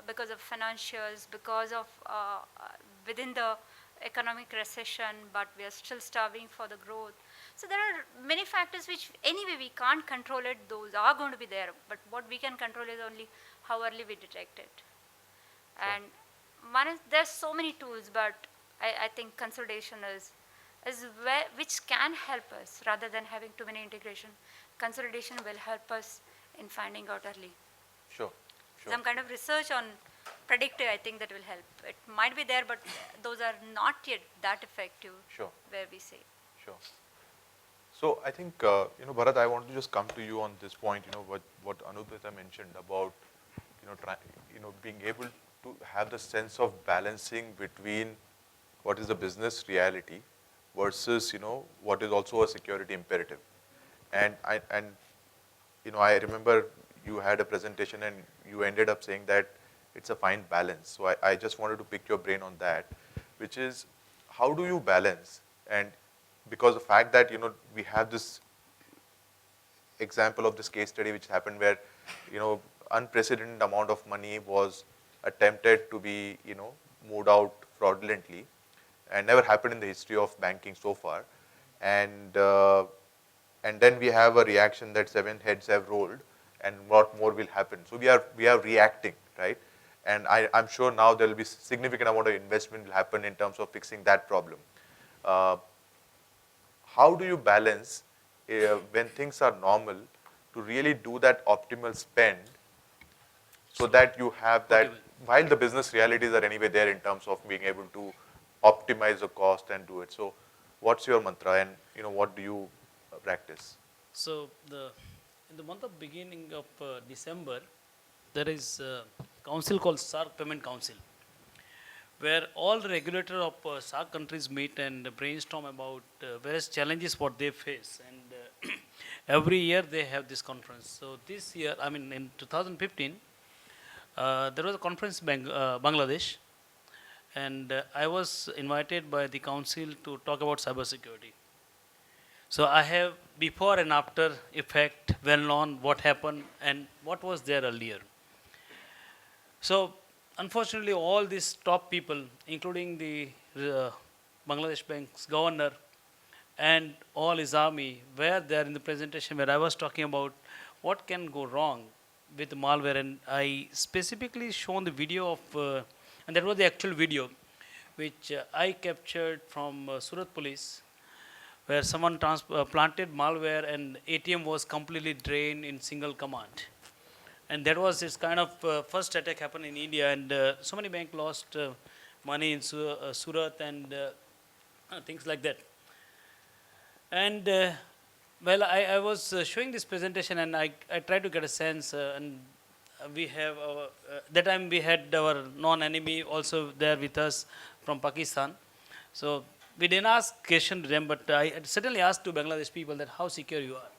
because of financials, because of within the economic recession, but we are still starving for the growth. So there are many factors which anyway we can't control it. Those are going to be there, but what we can control is only how early we detect it. Sure. And one is there's so many tools, but I think consolidation is where, which can help us rather than having too many integration. Consolidation will help us in finding out early. Sure. Sure. Some kind of research on predictive, I think that will help. It might be there, but those are not yet that effective. Sure. Where we say, Sure. So I think Bharat, I want to just come to you on this point. What Anudita mentioned about try, being able to have the sense of balancing between what is the business reality versus what is also a security imperative. And I remember you had a presentation and you ended up saying that it's a fine balance. So I just wanted to pick your brain on that, which is how do you balance? And because the fact that we have this example of this case study which happened where unprecedented amount of money was attempted to be moved out fraudulently, and never happened in the history of banking so far, and uh, and then we have a reaction that 7 heads have rolled and what more will happen. So we are reacting, right? And I'm sure now there will be significant amount of investment will happen in terms of fixing that problem. Uh, how do you balance when things are normal to really do that optimal spend so So, that you have what that even? while the business realities are anyway there in terms of being able to optimize the cost and do it. So what's your mantra and what do you practice? So in the month of beginning of December, there is a council called SARC Payment Council, where all the regulator of SARC countries meet and brainstorm about various challenges what they face. And every year they have this conference. So this year, I mean in 2015, there was a conference in Bangladesh, and I was invited by the council to talk about cybersecurity. So I have before and after effect, well known what happened and what was there earlier. So unfortunately, all these top people, including the uh, Bangladesh Bank's governor and all his army, were there in the presentation where I was talking about what can go wrong with malware, and I specifically shown the video of, and that was the actual video, which I captured from Surat Police, where someone planted malware and ATM was completely drained in single command. And that was this kind of first attack happened in India, and so many banks lost money in Surat and things like that. And I was showing this presentation, and I tried to get a sense, and we have that time we had our non-enemy also there with us from Pakistan. So we didn't ask question to them, but I certainly asked to Bangladesh people that how secure you are.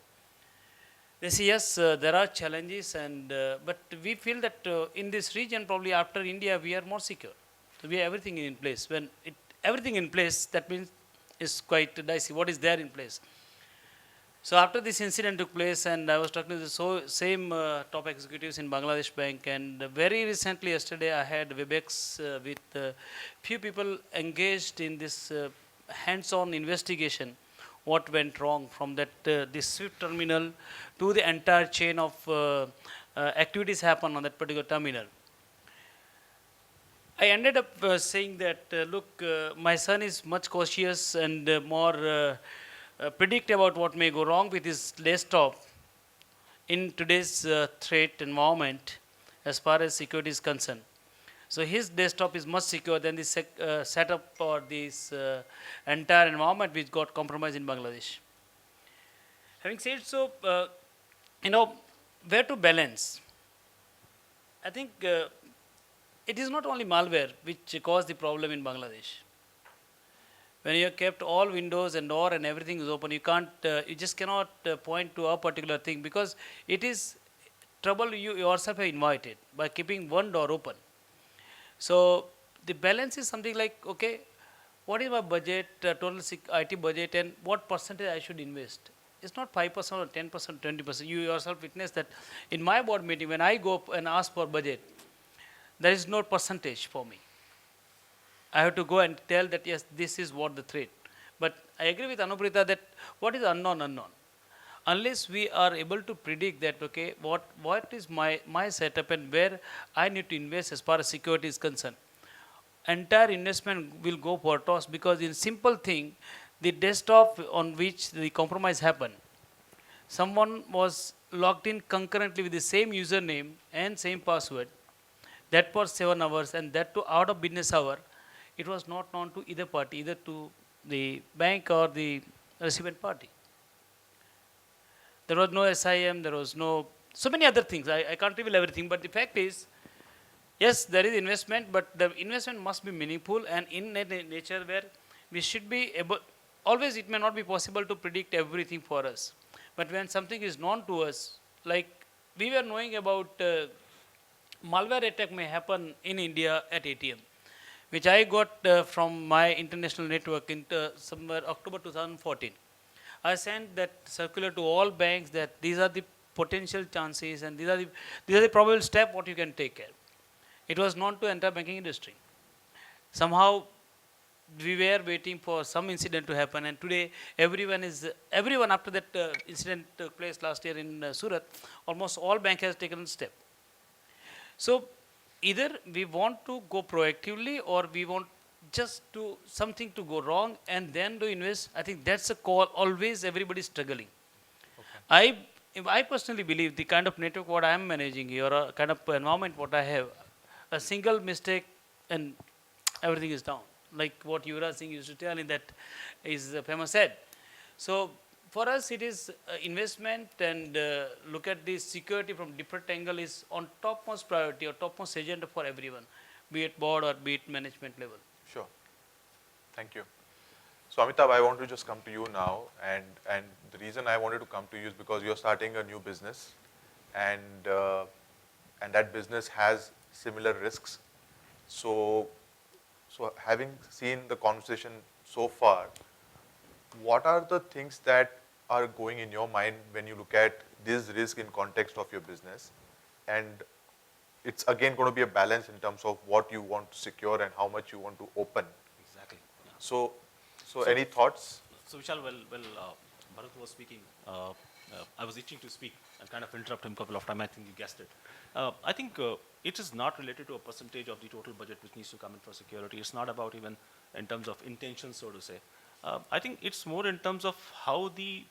They say yes, there are challenges, and but we feel that in this region, probably after India, we are more secure. So we have everything in place. When everything in place, that means is quite dicey. What is there in place? So after this incident took place, and I was talking to the same top executives in Bangladesh Bank, and very recently yesterday I had Webex with few people engaged in this hands-on investigation. What went wrong from that this SWIFT terminal to the entire chain of activities happen on that particular terminal. I ended up saying that look, my son is much cautious and more predict about what may go wrong with his desktop in today's threat environment as far as security is concerned. So his desktop is much secure than the setup or this entire environment which got compromised in Bangladesh. Having said so, you know, where to balance? I think it is not only malware which caused the problem in Bangladesh. When you have kept all windows and door and everything is open, you just cannot point to a particular thing, because it is trouble you yourself have invited by keeping one door open. So the balance is something like, okay, what is my budget, total IT budget, and what percentage I should invest? It's not 5% or 10%, 20%. You yourself witness that in my board meeting, when I go up and ask for budget, there is no percentage for me. I have to go and tell that yes, this is what the threat. But I agree with Anuprita that what is unknown, unknown. Unless we are able to predict that, okay, what is my setup and where I need to invest as far as security is concerned, entire investment will go for toss, because in simple thing, the desktop on which the compromise happened, someone was logged in concurrently with the same username and same password, that for 7 hours, and that to out of business hour. It was not known to either party, either to the bank or the recipient party. There was no SIM, there was no, so many other things. I can't reveal everything, but the fact is, yes, there is investment, but the investment must be meaningful and in a nature where we should be able, always it may not be possible to predict everything for us. But when something is known to us, like we were knowing about malware attack may happen in India at ATM, which I got from my international network in somewhere October 2014. I sent that circular to all banks that these are the potential chances and these are the probable step what you can take care. It was known to entire banking industry. Somehow we were waiting for some incident to happen, and today everyone after that incident took place last year in Surat, almost all bank has taken a step. So either we want to go proactively or we want just to something to go wrong and then to invest. I think that's a call always everybody is struggling. I I personally believe the kind of network what I am managing here, or kind of environment what I have, a single mistake and everything is down. Like what Yuvraj Singh used to tell in that is a famous ad. So for us it is investment and look at the security from different angle is on topmost priority or topmost agenda for everyone, be it board or be it management level. Sure. Thank you. So Amitabh, I want to just come to you now, and the reason I wanted to come to you is because you're starting a new business, and that business has similar risks. So having seen the conversation so far, what are the things that are going in your mind when you look at this risk in context of your business? And it's again going to be a balance in terms of what you want to secure and how much you want to open. Exactly. Yeah. So any thoughts? So Vishal, Bharat was speaking. I was itching to speak and kind of interrupt him a couple of times. I think you guessed it. I think it is not related to a percentage of the total budget which needs to come in for security. It's not about even in terms of intention, so to say. I think it's more in terms of how the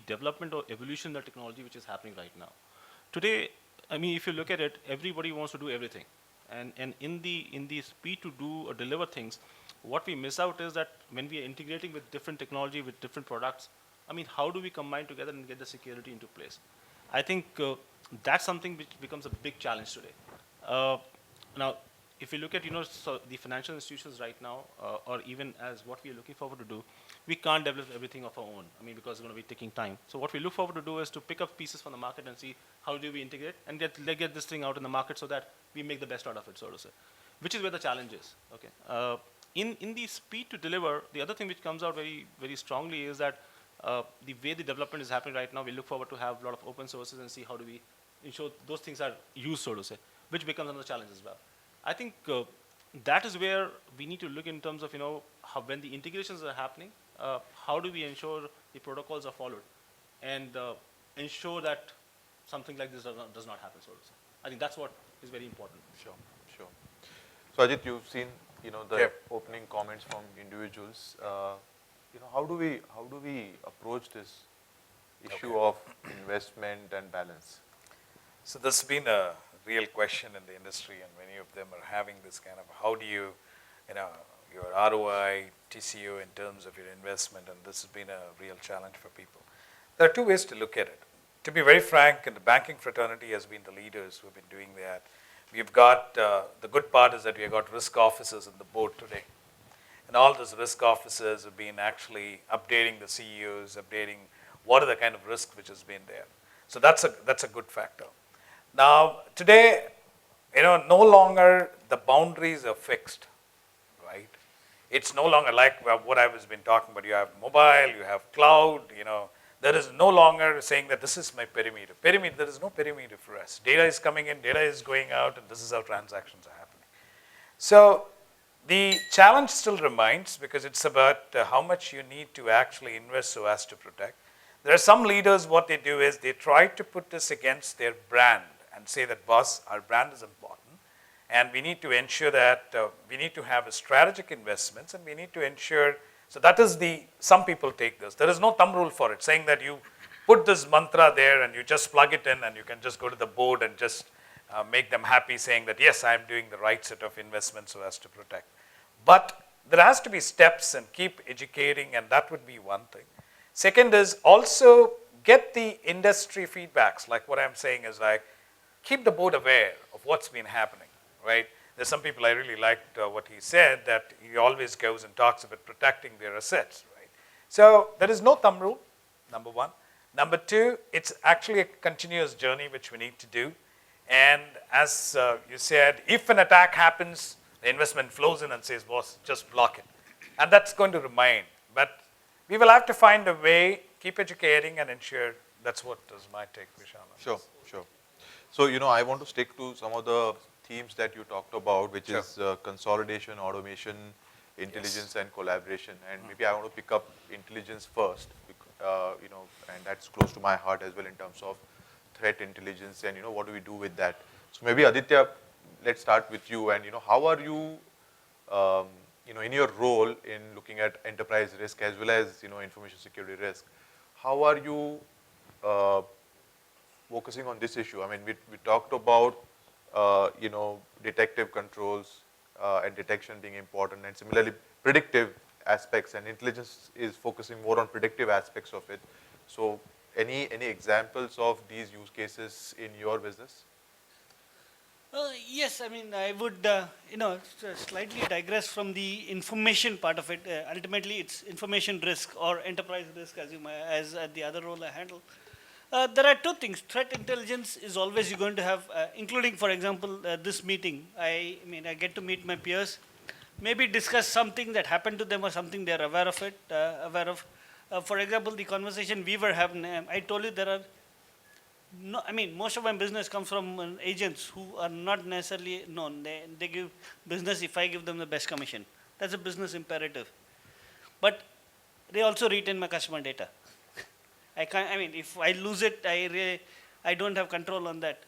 development or evolution of technology which is happening right now. Today, I mean, if you look at it, everybody wants to do everything, and in the speed to do or deliver things, what we miss out is that when we are integrating with different technology, with different products, I mean, how do we combine together and get the security into place? I think that's something which becomes a big challenge today. Now, if you look at, so the financial institutions right now, or even as what we are looking forward to do, we can't develop everything of our own. I mean, because it's going to be taking time. So what we look forward to do is to pick up pieces from the market and see how do we integrate and get this thing out in the market so that we make the best out of it, so to say, which is where the challenge is. Okay. In the speed to deliver, the other thing which comes out very, very strongly is that the way the development is happening right now, we look forward to have a lot of open sources and see how do we ensure those things are used, so to say, which becomes another challenge as well. I think that is where we need to look in terms of, how when the integrations are happening, how do we ensure the protocols are followed and ensure that something like this does not happen, so to say. I think that's what is very important. Sure. So Ajit, you've seen, the opening comments from individuals. How do we approach this issue of investment and balance? So there's been a real question in the industry, and many of them are having this kind of, how do you, your ROI, TCO in terms of your investment, and this has been a real challenge for people. There are two ways to look at it. To be very frank, and the banking fraternity has been the leaders who have been doing that. We've got, the good part is that we've got risk officers on the board today. And all those risk officers have been actually updating the CEOs, updating what are the kind of risk which has been there. So that's a good factor. Now, today, no longer the boundaries are fixed, right? It's no longer like what I was been talking about. You have mobile, you have cloud, there is no longer saying that this is my perimeter. There is no perimeter for us. Data is coming in, data is going out, and this is how transactions are happening. So the challenge still remains because it's about how much you need to actually invest so as to protect. There are some leaders, what they do is they try to put this against their brand and say that, boss, our brand is important and we need to ensure that we need to have a strategic investments and we need to ensure, so that is the, some people take this. There is no thumb rule for it, saying that you put this mantra there and you just plug it in and you can just go to the board and just make them happy saying that, yes, I'm doing the right set of investments so as to protect. But there has to be steps and keep educating, and that would be one thing. Second is also get the industry feedbacks, like what I'm saying is like, keep the board aware of what's been happening, right? There's some people I really liked what he said, that he always goes and talks about protecting their assets, right? So there is no thumb rule, number one. Number two, it's actually a continuous journey which we need to do. And as you said, if an attack happens, the investment flows in and says, boss, just block it. And that's going to remain. But we will have to find a way, keep educating and ensure. That's what is my take, Vishal. Sure, sure. So, I want to stick to some of the themes that you talked about, which Sure. is consolidation, automation, intelligence, and collaboration. And maybe I want to pick up intelligence first, and that's close to my heart as well in terms of threat intelligence and, what do we do with that. So maybe Aditya, let's start with you. And, how are you, in your role in looking at enterprise risk as well as, information security risk, how are you focusing on this issue? I mean, we talked about, detective controls and detection being important, and similarly predictive aspects, and intelligence is focusing more on predictive aspects of it. So any examples of these use cases in your business? Yes, I mean, I would, slightly digress from the information part of it. Ultimately, it's information risk or enterprise risk, as the other role I handle. There are two things. Threat intelligence is always you're going to have, including, for example, this meeting. I get to meet my peers, maybe discuss something that happened to them or something they're aware of it, for example, the conversation we were having, I told you there are, no, most of my business comes from agents who are not necessarily known. They give business if I give them the best commission. That's a business imperative. But they also retain my customer data. I can't, if I lose it, I don't have control on that.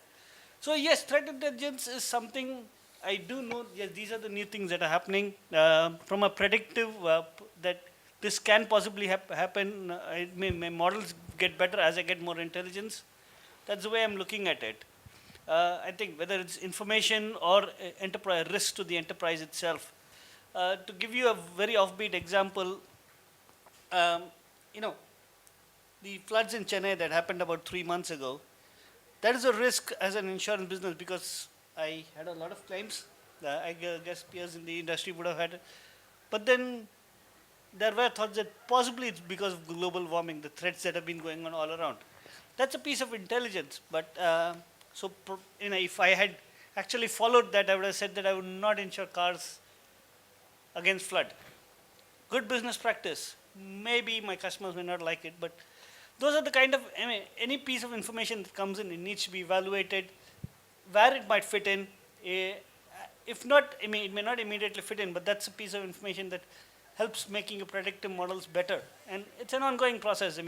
So yes, threat intelligence is something I do know. Yes, these are the new things that are happening from a predictive that this can possibly happen. My models get better as I get more intelligence. That's the way I'm looking at it. I think whether it's information or enterprise risk to the enterprise itself. To give you a very offbeat example, the floods in Chennai that happened about 3 months ago, that is a risk as an insurance business because I had a lot of claims. I guess peers in the industry would have had it. But then there were thoughts that possibly it's because of global warming, the threats that have been going on all around. That's a piece of intelligence. But if I had actually followed that, I would have said that I would not insure cars against flood. Good business practice. Maybe my customers may not like it, but those are the kind of, any piece of information that comes in, it needs to be evaluated, where it might fit in. If not, it may not immediately fit in, but that's a piece of information that helps making your predictive models better. And it's an ongoing process.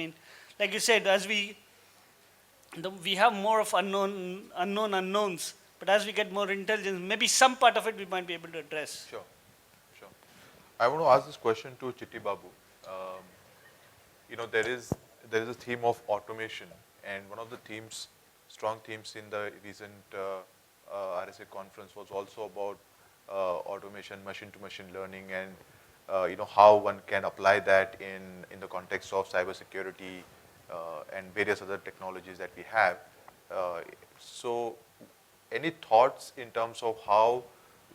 Like you said, as we have more of unknowns, but as we get more intelligence, maybe some part of it we might be able to address. Sure, sure. I want to ask this question to Chitti Babu. There is a theme of automation, and one of the strong themes in the recent RSA conference was also about automation, machine-to-machine learning, and how one can apply that in the context of cybersecurity and various other technologies that we have. So, any thoughts in terms of how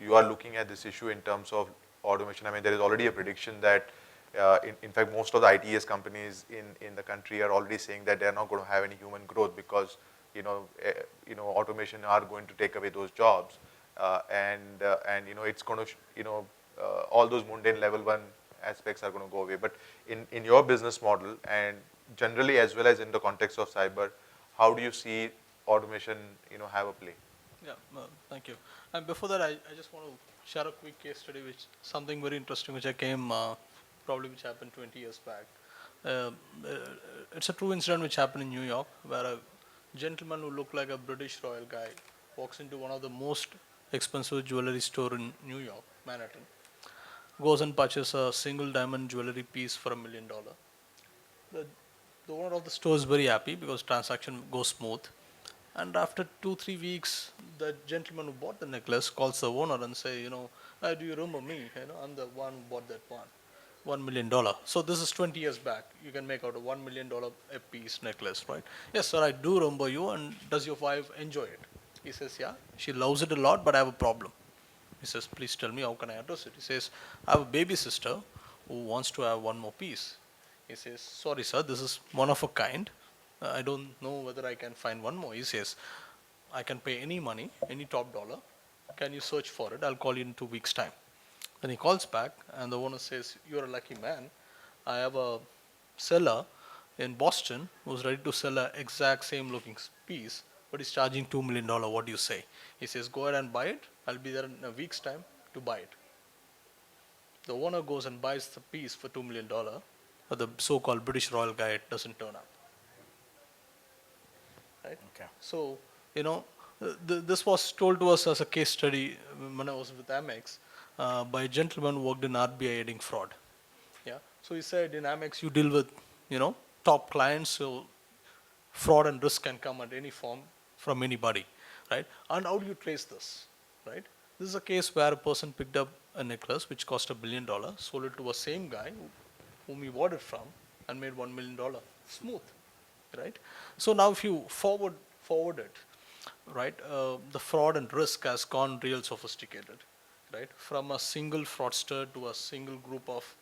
you are looking at this issue in terms of automation? There is already a prediction that in fact, most of the ITS companies in the country are already saying that they are not going to have any human growth because automation are going to take away those jobs, and it's going to all those mundane level 1 aspects are going to go away. But in your business model and generally as well as in the context of cyber, how do you see automation have a play? Yeah, thank you. And before that, I just want to share a quick case study, which something very interesting, which I came probably which happened 20 years back. Uh, it's a true incident which happened in New York, where a gentleman who looked like a British royal guy walks into one of the most expensive jewelry store in New York, Manhattan, goes and purchases a single diamond jewelry piece for $1 million. The, the owner of the store is very happy because transaction goes smooth. And after 2 3 weeks, the gentleman who bought the necklace calls the owner and say, do you remember me? I'm the one who bought that one. $1 million. So this is 20 years back. You can make out a $1 million a piece necklace, right? Yes, sir, I do remember you. And does your wife enjoy it? He says, yeah, she loves it a lot, but I have a problem. He says, please tell me, how can I address it? He says, I have a baby sister who wants to have one more piece. He says, sorry, sir, this is one of a kind. I don't know whether I can find one more. He says, I can pay any money, any top dollar. Can you search for it? I'll call you in 2 weeks' time. Then he calls back, and the owner says, you're a lucky man. I have a seller in Boston who's ready to sell an exact same looking piece, but he's charging $2 million. What do you say? He says, go ahead and buy it. I'll be there in a week's time to buy it. The owner goes and buys the piece for $2 million, but the so-called British royal guy doesn't turn up. Right? Okay. So, this was told to us as a case study when I was with Amex by a gentleman who worked in RBI aiding fraud. Yeah. So he said in Amex you deal with, top clients, so fraud and risk can come at any form from anybody, right? And how do you trace this, right? This is a case where a person picked up a necklace which cost $1 billion, sold it to a same guy whom he bought it from, and made $1 million. Smooth, right? So now if you forward it, right, the fraud and risk has gone real sophisticated, right? From a single fraudster to a single group of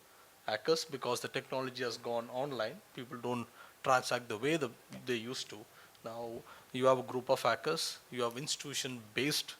hackers, because the technology has gone online. People don't transact the way they used to. Now you have a group of hackers, you have institution-based